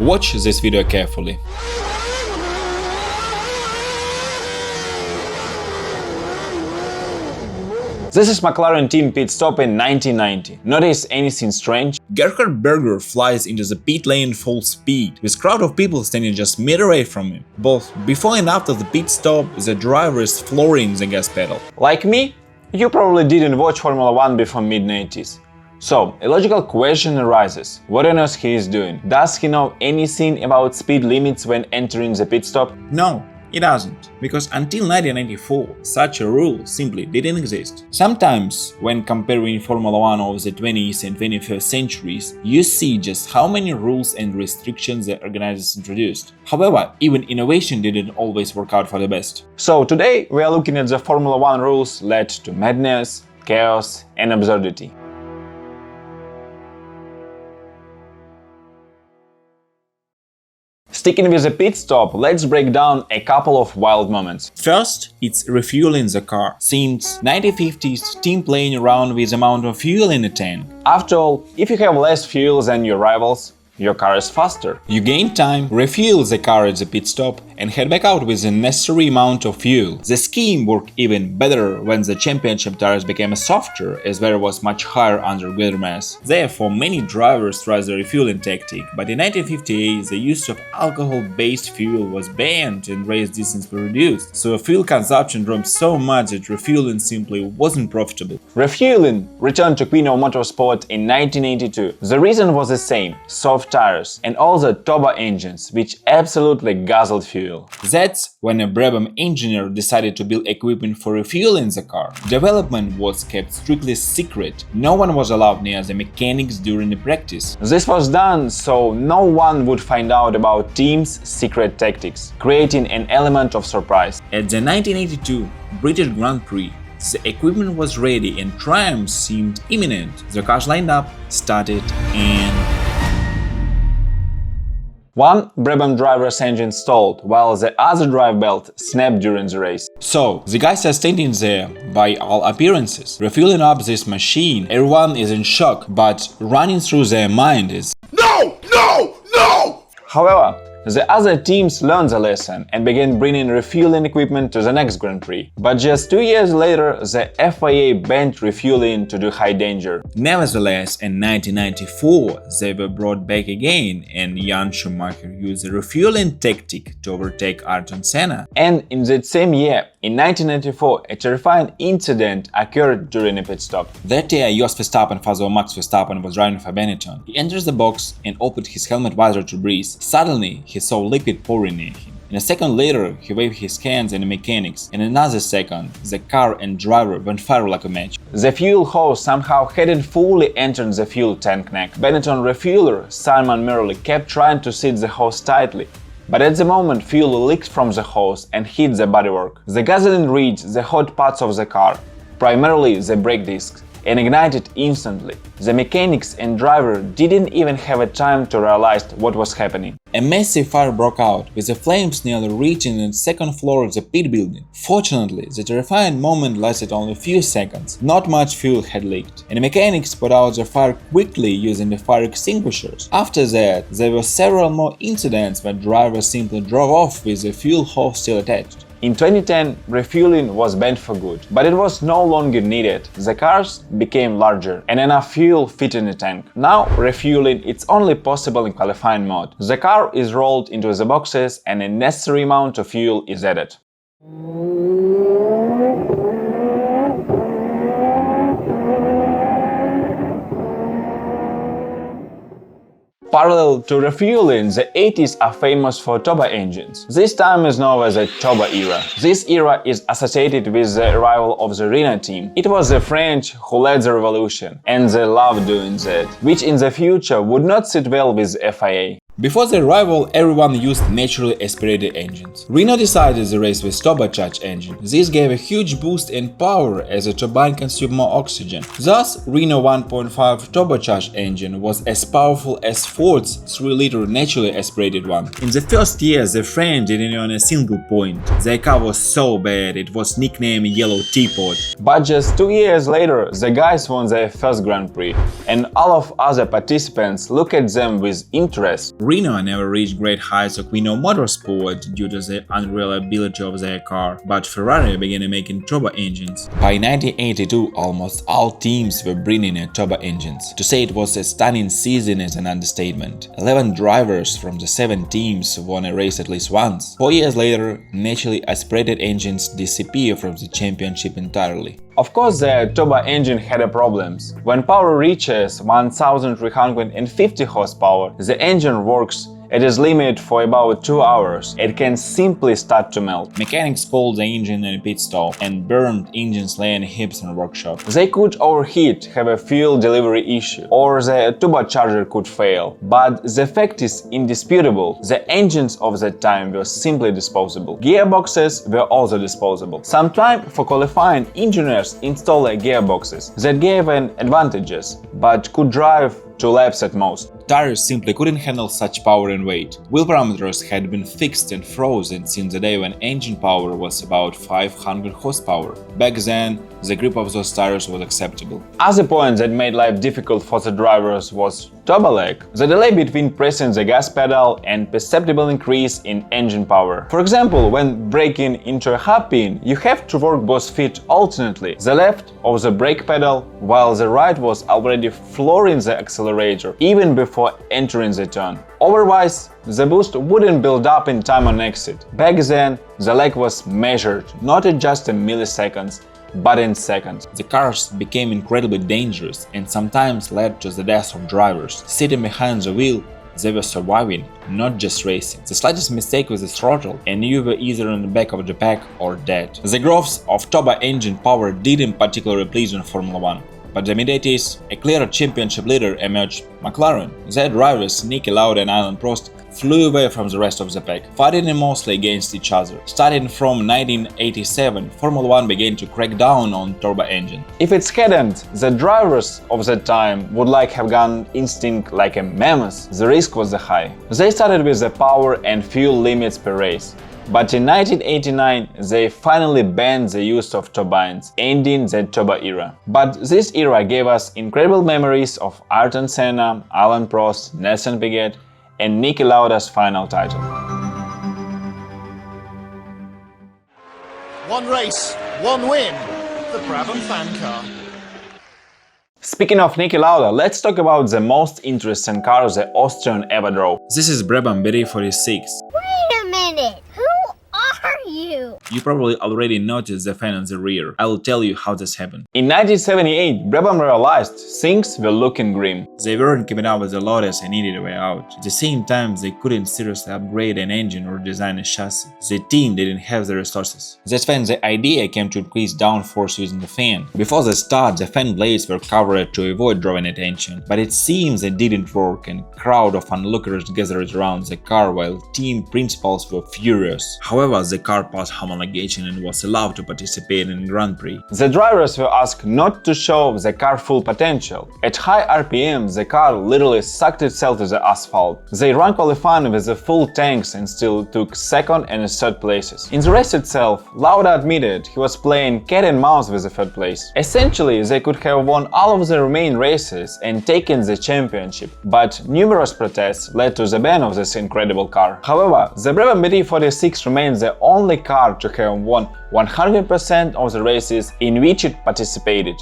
Watch this video carefully. This is McLaren team pit stop in 1990. Notice anything strange? Gerhard Berger flies into the pit lane full speed, with crowd of people standing just meter away from him. Both before and after the pit stop, the driver is flooring the gas pedal. Like me, you probably didn't watch Formula 1 before mid-90s. So, a logical question arises. What on earth he is doing? Does he know anything about speed limits when entering the pit stop? No. It doesn't, because until 1994, such a rule simply didn't exist. Sometimes, when comparing Formula 1 of the 20th and 21st centuries, you see just how many rules and restrictions the organizers introduced. However, even innovation didn't always work out for the best. So today, we are looking at the Formula 1 rules led to madness, chaos and absurdity. Sticking with the pit stop, let's break down a couple of wild moments. First, it's refueling the car. Since 1950s, team playing around with the amount of fuel in the tank. After all, if you have less fuel than your rivals, your car is faster. You gain time, refuel the car at the pit stop and head back out with the necessary amount of fuel. The scheme worked even better when the championship tires became softer, as there was much higher underwear mass. Therefore, many drivers tried the refueling tactic, but in 1958 the use of alcohol-based fuel was banned and race distance was reduced, so fuel consumption dropped so much that refueling simply wasn't profitable. Refueling returned to Queen of Motorsport in 1982. The reason was the same: soft tires and all the turbo engines, which absolutely guzzled fuel. That's when a Brabham engineer decided to build equipment for refueling the car. Development was kept strictly secret. No one was allowed near the mechanics during the practice. This was done so no one would find out about team's secret tactics, creating an element of surprise. At the 1982 British Grand Prix, the equipment was ready and triumph seemed imminent. The cars lined up, started, and one Brabham driver's engine stalled, while the other drive belt snapped during the race. So, the guys are standing there, by all appearances, refueling up this machine. Everyone is in shock, but running through their mind is No! No! No! However, the other teams learned the lesson and began bringing refueling equipment to the next Grand Prix. But just 2 years later, the FIA banned refueling due to high danger. Nevertheless, in 1994, they were brought back again, and Jan Schumacher used the refueling tactic to overtake Ayrton Senna. And in that same year, in 1994, a terrifying incident occurred during a pit stop. That year, Jos Verstappen, father of Max Verstappen, was driving for Benetton. He enters the box and opened his helmet visor to breathe. Suddenly, he saw liquid pouring near him. And a second later, he waved his hands at the mechanics. In another second, the car and driver went fire like a match. The fuel hose somehow hadn't fully entered the fuel tank neck. Benetton refueler Simon Merrily kept trying to seat the hose tightly. But at the moment, fuel leaked from the hose and hit the bodywork. The gasoline reached the hot parts of the car, primarily the brake discs, and ignited instantly. The mechanics and driver didn't even have a time to realize what was happening. A massive fire broke out, with the flames nearly reaching the second floor of the pit building. Fortunately, the terrifying moment lasted only a few seconds. Not much fuel had leaked, and the mechanics put out the fire quickly using the fire extinguishers. After that, there were several more incidents where drivers simply drove off with the fuel hose still attached. In 2010, refueling was banned for good, but it was no longer needed. The cars became larger and enough fuel fit in the tank. Now, refueling is only possible in qualifying mode. The car is rolled into the boxes and a necessary amount of fuel is added. Parallel to refueling, the 80s are famous for turbo engines. This time is known as the turbo era. This era is associated with the arrival of the Renault team. It was the French who led the revolution, and they loved doing that, which in the future would not sit well with the FIA. Before the arrival, everyone used naturally aspirated engines. Renault decided to race with turbocharged engine. This gave a huge boost in power as the turbine consumed more oxygen. Thus, Renault 1.5 turbocharged engine was as powerful as Ford's 3-liter naturally aspirated one. In the first year, the French didn't earn a single point. Their car was so bad it was nicknamed Yellow Teapot. But just 2 years later, the guys won their first Grand Prix, and all of other participants looked at them with interest. Renault never reached great heights of Renault Motorsport due to the unreliability of their car, but Ferrari began making turbo engines. By 1982, almost all teams were bringing turbo engines. To say it was a stunning season is an understatement. 11 drivers from the 7 teams won a race at least once. 4 years later, naturally aspirated engines disappear from the championship entirely. Of course, the turbo engine had problems. When power reaches 1350 horsepower, the engine works at its limit for about 2 hours. It can simply start to melt. Mechanics called the engine a pit stop and burned engines laying heaps in workshop. They could overheat, have a fuel delivery issue, or the turbocharger could fail. But the fact is indisputable. The engines of that time were simply disposable. Gearboxes were also disposable. Sometime for qualifying, engineers installed gearboxes that gave an advantages, but could drive 2 laps at most. Tires simply couldn't handle such power and weight. Wheel parameters had been fixed and frozen since the day when engine power was about 500 horsepower. Back then, the grip of those tires was acceptable. Other point that made life difficult for the drivers was turbo lag, the delay between pressing the gas pedal and perceptible increase in engine power. For example, when braking into a hairpin, you have to work both feet alternately, the left of the brake pedal, while the right was already flooring the accelerator even before entering the turn. Otherwise, the boost wouldn't build up in time on exit. Back then, the lag was measured not just in milliseconds, but in seconds. The cars became incredibly dangerous and sometimes led to the death of drivers. Sitting behind the wheel, they were surviving, not just racing. The slightest mistake with the throttle and you were either in the back of the pack or dead. The growth of turbo engine power didn't particularly please in Formula 1. But the mid-80s, a clear championship leader emerged: McLaren. Their drivers, Niki Lauda and Alain Prost, flew away from the rest of the pack, fighting mostly against each other. Starting from 1987, Formula 1 began to crack down on turbo engine. If it hadn't, the drivers of that time would have gone instinct like a mammoth. The risk was high. They started with the power and fuel limits per race. But in 1989, they finally banned the use of turbines, ending the turbo era. But this era gave us incredible memories of Ayrton Senna, Alain Prost, Nelson Piquet, and Niki Lauda's final title. One race, one win, the Brabham fan car. Speaking of Niki Lauda, let's talk about the most interesting car the Austrian ever drove. This is Brabham BD46. Wait a minute! Who are you? You probably already noticed the fan on the rear. I will tell you how this happened. In 1978, Brabham realized things were looking grim. They weren't keeping up with the Lotus and needed a way out. At the same time, they couldn't seriously upgrade an engine or design a chassis. The team didn't have the resources. That's when the idea came to increase downforce using the fan. Before the start, the fan blades were covered to avoid drawing attention. But it seems it didn't work, and a crowd of onlookers gathered around the car while team principals were furious. However, the car passed homologation and was allowed to participate in Grand Prix. The drivers were asked not to show the car full potential. At high RPM, the car literally sucked itself to the asphalt. They ran qualifying with the full tanks and still took second and third places. In the race itself, Lauda admitted he was playing cat and mouse with the third place. Essentially, they could have won all of the remaining races and taken the championship, but numerous protests led to the ban of this incredible car. However, the Brabham BD46 remains the only car to have won 100% of the races in which it participated.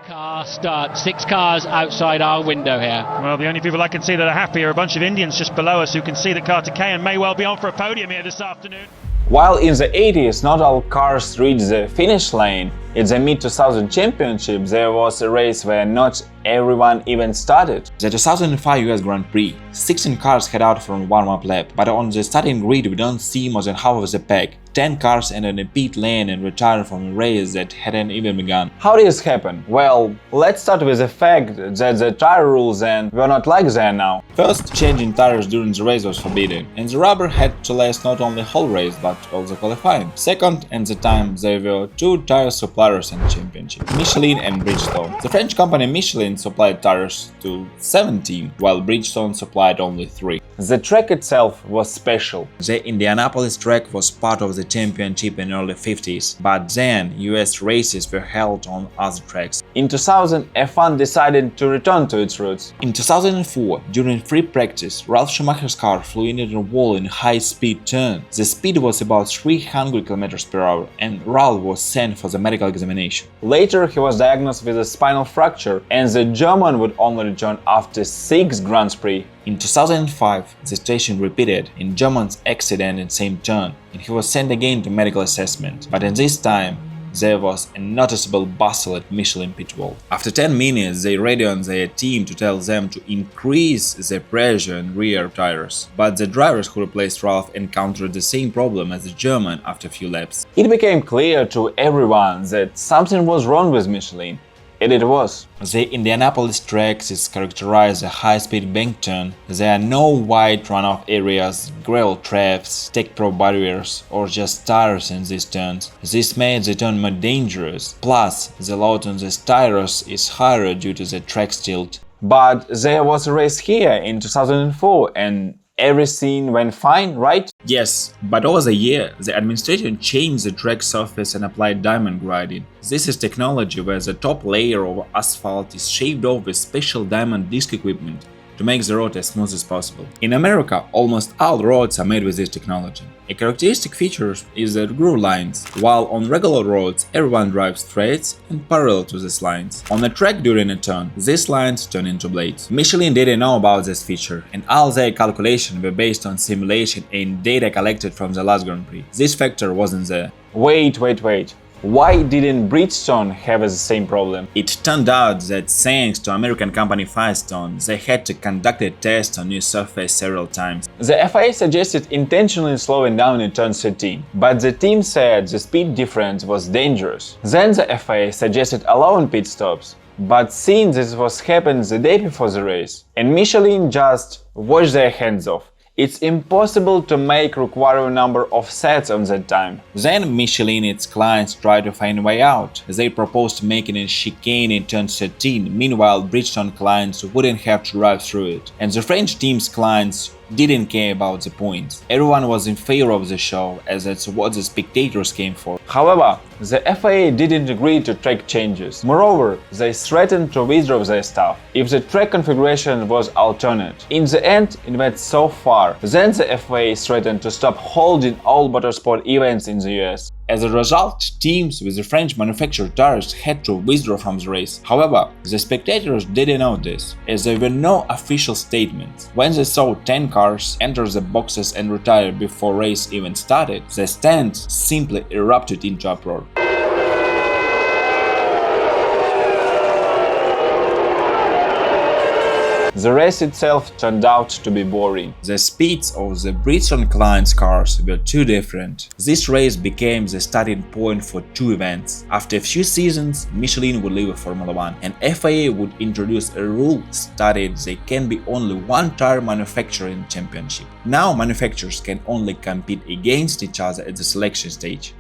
Car start, 6 cars outside our window here. Well, the only people I can see that are happy are a bunch of Indians just below us who can see the car decay and may well be on for a podium here this afternoon. While in the 80s not all cars reached the finish line, in the mid-2000 championship there was a race where not everyone even started. The 2005 US Grand Prix, 16 cars head out from warm-up lap, but on the starting grid we don't see more than half of the pack. 10 cars ended in a pit lane and retired from a race that hadn't even begun. How did this happen? Well, let's start with the fact that the tire rules then were not like they are now. First, changing tires during the race was forbidden, and the rubber had to last not only whole race but also qualifying. Second, at the time there were 2 tire supply suppliers in the championship: Michelin and Bridgestone. The French company Michelin supplied tires to 7 teams, while Bridgestone supplied only 3. The track itself was special. The Indianapolis track was part of the championship in early 50s, but then US races were held on other tracks. In 2000, F1 decided to return to its roots. In 2004, during free practice, Ralf Schumacher's car flew into a wall in a high-speed turn. The speed was about 300 km per hour, and Ralf was sent for the medical examination. Later, he was diagnosed with a spinal fracture, and the German would only return after 6 Grand Prix. In 2005, the situation repeated in German's accident in same turn, and he was sent again to medical assessment. But in this time, there was a noticeable bustle at Michelin pit wall. After 10 minutes, they radioed on their team to tell them to increase the pressure in rear tires. But the drivers who replaced Ralf encountered the same problem as the German after a few laps. It became clear to everyone that something was wrong with Michelin. And it was. The Indianapolis track is characterized as a high-speed bank turn. There are no wide runoff areas, gravel traps, tech pro barriers, or just tires in these turns. This made the turn more dangerous. Plus, the load on the tires is higher due to the track's tilt. But there was a race here in 2004, and everything went fine, right? Yes, but over the year, the administration changed the track surface and applied diamond grinding. This is technology where the top layer of asphalt is shaved off with special diamond disc equipment to make the road as smooth as possible. In America, almost all roads are made with this technology. A characteristic feature is the groove lines, while on regular roads everyone drives straight and parallel to these lines. On a track during a turn, these lines turn into blades. Michelin didn't know about this feature, and all their calculations were based on simulation and data collected from the last Grand Prix. This factor wasn't there. Wait. Why didn't Bridgestone have the same problem? It turned out that thanks to American company Firestone, they had to conduct a test on new surface several times. The FIA suggested intentionally slowing down in turn 13, but the team said the speed difference was dangerous. Then the FIA suggested allowing pit stops, but since this was happened the day before the race, and Michelin just washed their hands off, it's impossible to make required number of sets on that time. Then Michelin and its clients tried to find a way out. They proposed making a chicane in turn 13, meanwhile Bridgestone clients wouldn't have to drive through it. And the French team's clients didn't care about the points. Everyone was in favor of the show, as that's what the spectators came for. However, the FIA didn't agree to track changes. Moreover, they threatened to withdraw their stuff if the track configuration was alternate. In the end, it went so far. Then the FIA threatened to stop holding all motorsport events in the US. As a result, teams with the French manufactured tires had to withdraw from the race. However, the spectators didn't know this, as there were no official statements. When they saw 10 cars enter the boxes and retire before race even started, the stands simply erupted into uproar. The race itself turned out to be boring. The speeds of the Bridgestone clients' cars were too different. This race became the starting point for 2 events. After a few seasons, Michelin would leave Formula 1, and FIA would introduce a rule stating there can be only 1 tire manufacturer in the championship. Now manufacturers can only compete against each other at the selection stage.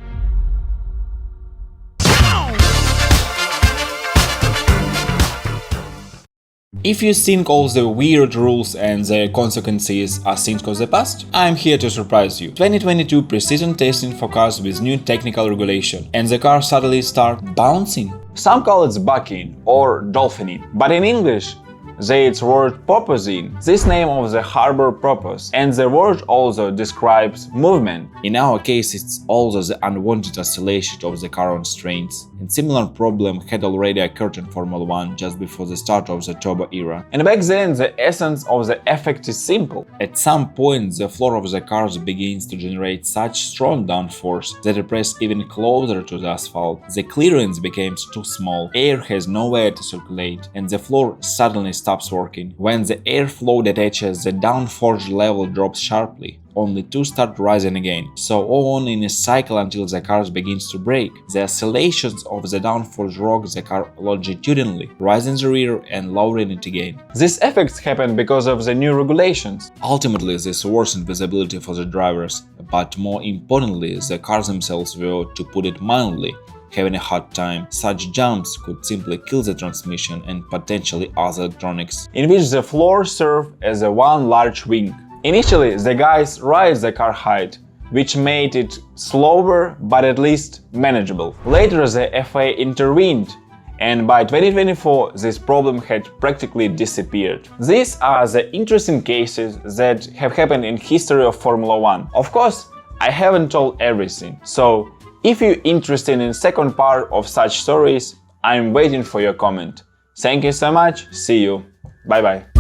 If you think all the weird rules and their consequences are things of the past, I'm here to surprise you. 2022 pre-season testing for cars with new technical regulation, and the car suddenly start bouncing. Some call it bucking or dolphining, but in English, it's word porpoising, this name of the harbor porpoise, and the word also describes movement. In our case, it's also the unwanted oscillation of the car on straights. And similar problem had already occurred in Formula 1 just before the start of the turbo era. And back then, the essence of the effect is simple. At some point, the floor of the cars begins to generate such strong downforce that it presses even closer to the asphalt. The clearance becomes too small, air has nowhere to circulate, and the floor suddenly stops working. When the airflow detaches, the downforce level drops sharply, only to start rising again. So on in a cycle until the car begins to brake. The oscillations of the downforce rock the car longitudinally, rising the rear and lowering it again. These effects happen because of the new regulations. Ultimately, this worsened visibility for the drivers, but more importantly, the cars themselves were, to put it mildly, having a hard time. Such jumps could simply kill the transmission and potentially other electronics. In which the floor served as a one large wing. Initially, the guys raised the car height, which made it slower but at least manageable. Later, the FIA intervened, and by 2024 this problem had practically disappeared. These are the interesting cases that have happened in history of Formula 1. Of course, I haven't told everything, so if you're interested in second part of such stories, I'm waiting for your comment. Thank you so much, see you, bye bye.